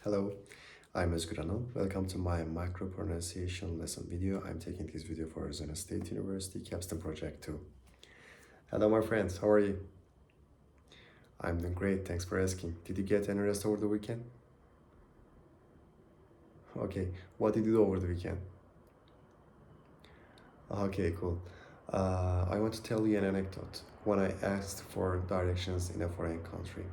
Hello, I'm Özgür. Welcome to my macro pronunciation lesson video. I'm taking this video for Arizona State University Capstone Project 2. Hello, my friends. How are you? I'm doing great. Thanks for asking. Did you get any rest over the weekend? Okay. What did you do over the weekend? Okay, cool. I want to tell you an anecdote. When I asked for directions in a foreign country,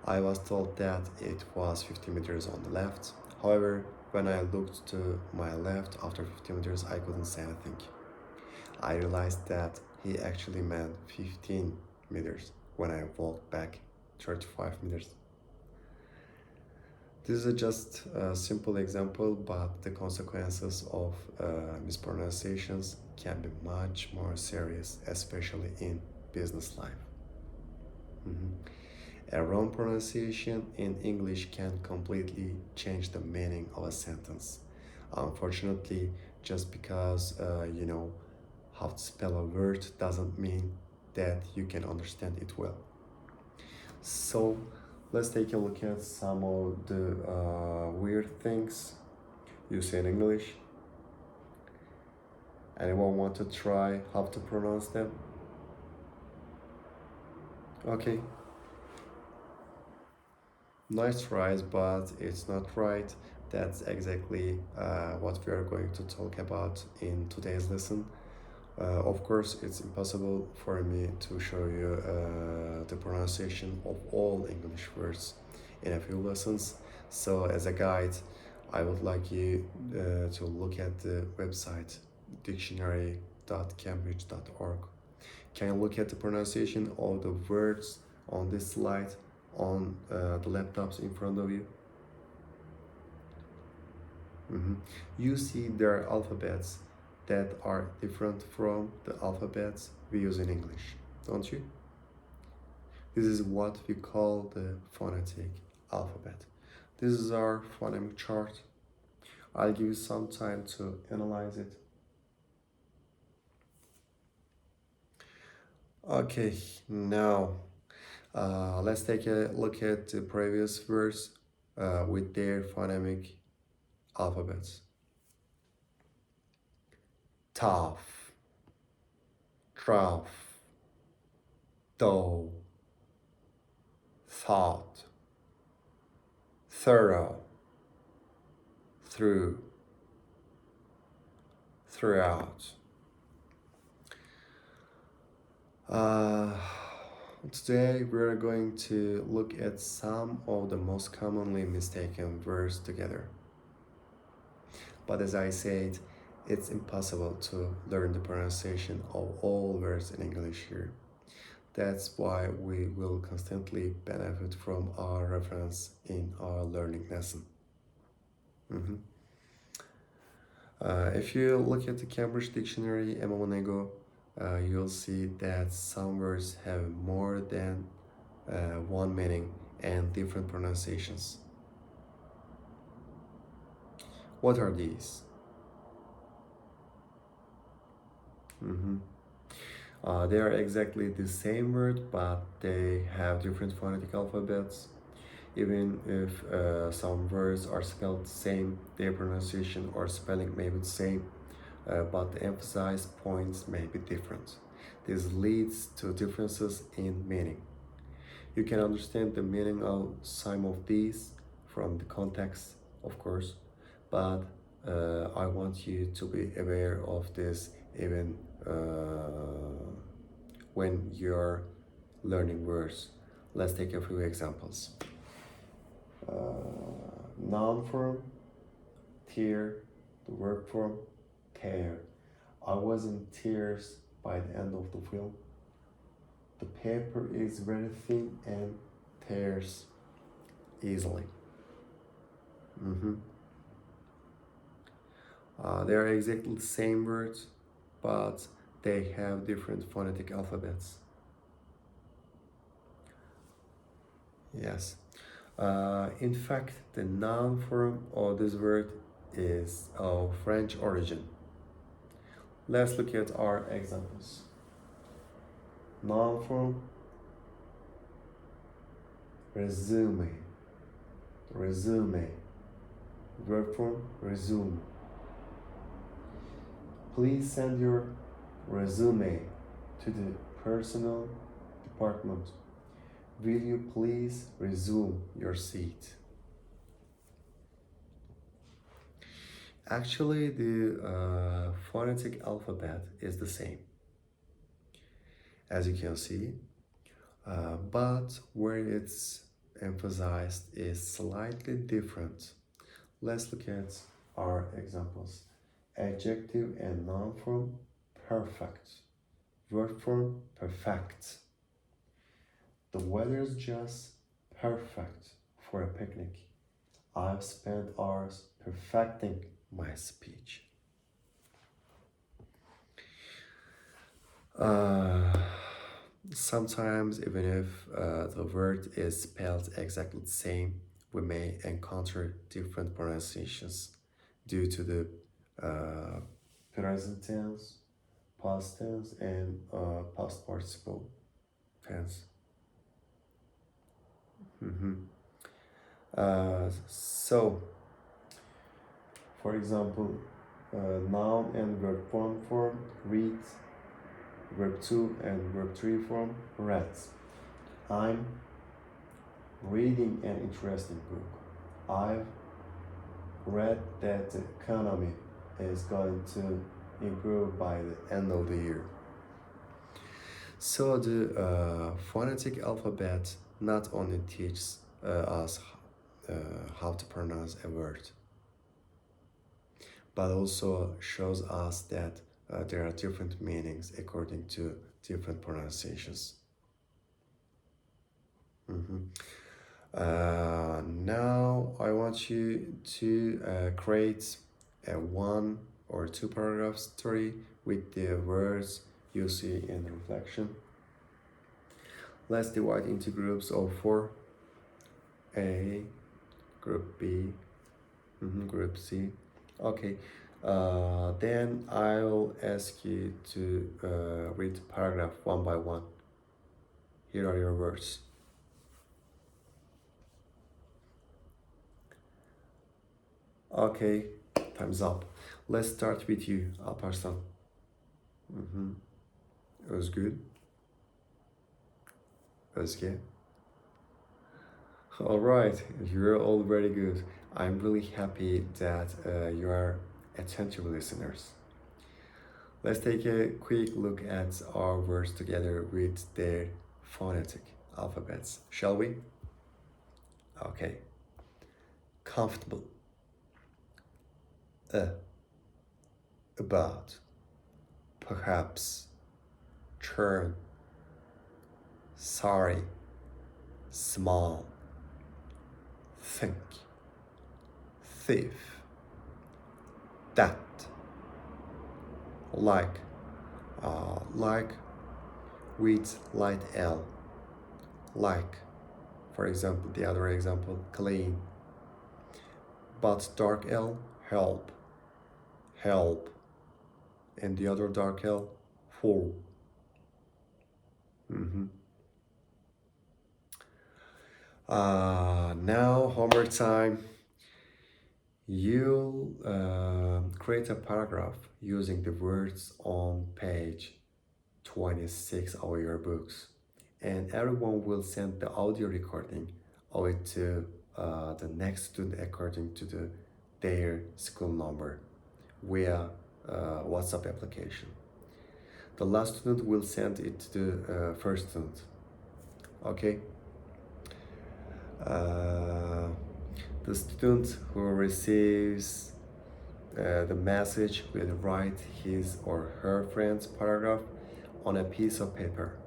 I was told that it was 50 meters on the left. However, when I looked to my left after 50 meters, I couldn't see anything. I realized that he actually meant 15 meters when I walked back 35 meters. This is just a simple example, but the consequences of mispronunciations can be much more serious, especially in business life. A wrong pronunciation in English can completely change the meaning of a sentence. Unfortunately, just because you know how to spell a word doesn't mean that you can understand it well. So let's take a look at some of the weird things you say in English. Anyone want to try how to pronounce them? Okay. Nice tries, but it's not right. That's exactly what we are going to talk about in today's lesson. Of course, it's impossible for me to show you the pronunciation of all English words in a few lessons. So, as a guide, I would like you to look at the website dictionary.cambridge.org. Can you look at the pronunciation of the words on this slide on the laptops in front of you? You see there are alphabets that are different from the alphabets we use in English, don't you? This is what we call the phonetic alphabet. This is our phonemic chart. I'll give you some time to analyze it. Okay, now let's take a look at the previous words with their phonemic alphabets. Tough, trough, dough, thought, thorough, through, throughout. Today we're going to look at some of the most commonly mistaken words together. But as I said, it's impossible to learn the pronunciation of all words in English here. That's why we will constantly benefit from our reference in our learning lesson. If you look at the Cambridge Dictionary a moment ago, you'll see that some words have more than one meaning and different pronunciations. What are these? They are exactly the same word, but they have different phonetic alphabets. Even if some words are spelled the same, their pronunciation or spelling may be the same, but the emphasized points may be different. This leads to differences in meaning. You can understand the meaning of some of these from the context, of course, but I want you to be aware of this even when you're learning words. Let's take a few examples. Noun form, tear, the verb form, tear. I was in tears by the end of the film. The paper is very thin and tears easily. They are exactly the same words, but they have different phonetic alphabets. Yes. In fact, the noun form of this word is of French origin. Let's look at our examples. Noun form, resume, resume. Verb form, resume. Please send your resume to the personnel department. Will you please resume your seat? Actually, the phonetic alphabet is the same, as you can see, but where it's emphasized is slightly different. Let's look at our examples. Adjective and noun form, perfect. Verb form, perfect. The weather's just perfect for a picnic. I've spent hours perfecting my speech. Uh, Sometimes, even if the word is spelled exactly the same, we may encounter different pronunciations due to the present tense, past tense, and past participle tense. So, for example, noun and verb 1 form, read, verb 2 and verb 3 form, read. I'm reading an interesting book. I've read that the economy is going to improve by the end of the year. So the phonetic alphabet not only teaches us how to pronounce a word, but also shows us that there are different meanings according to different pronunciations. Now I want you to create a 1 or 2 paragraph story with the words you see in the reflection. Let's divide into groups of 4. A, group B, group C. Okay, then I will ask you to read paragraph one by one. Here are your words. Okay, time's up. Let's start with you, Alparslan. Özgül. Özge. All right, you're all very good. I'm really happy that you are attentive listeners. Let's take a quick look at our words together with their phonetic alphabets, shall we? Okay. Comfortable. About. Perhaps. Turn. Sorry. Small. Think. Thief. That. Like with light L. Like, for example, the other example, clean. But dark L, help. Help. And the other dark L, full. Now, homework time. You'll create a paragraph using the words on page 26 of your books, and everyone will send the audio recording of it to the next student according to their school number via WhatsApp application. The last student will send it to the first student. Okay? The student who receives the message will write his or her friend's paragraph on a piece of paper.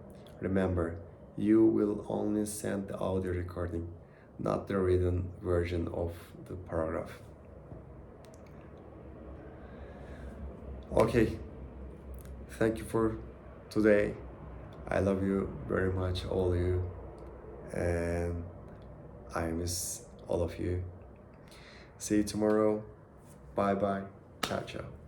Remember, you will only send the audio recording, not the written version of the paragraph. Okay, thank you for today. I love you very much, all of you, and I miss all of you. See you tomorrow. Bye bye. Ciao, ciao.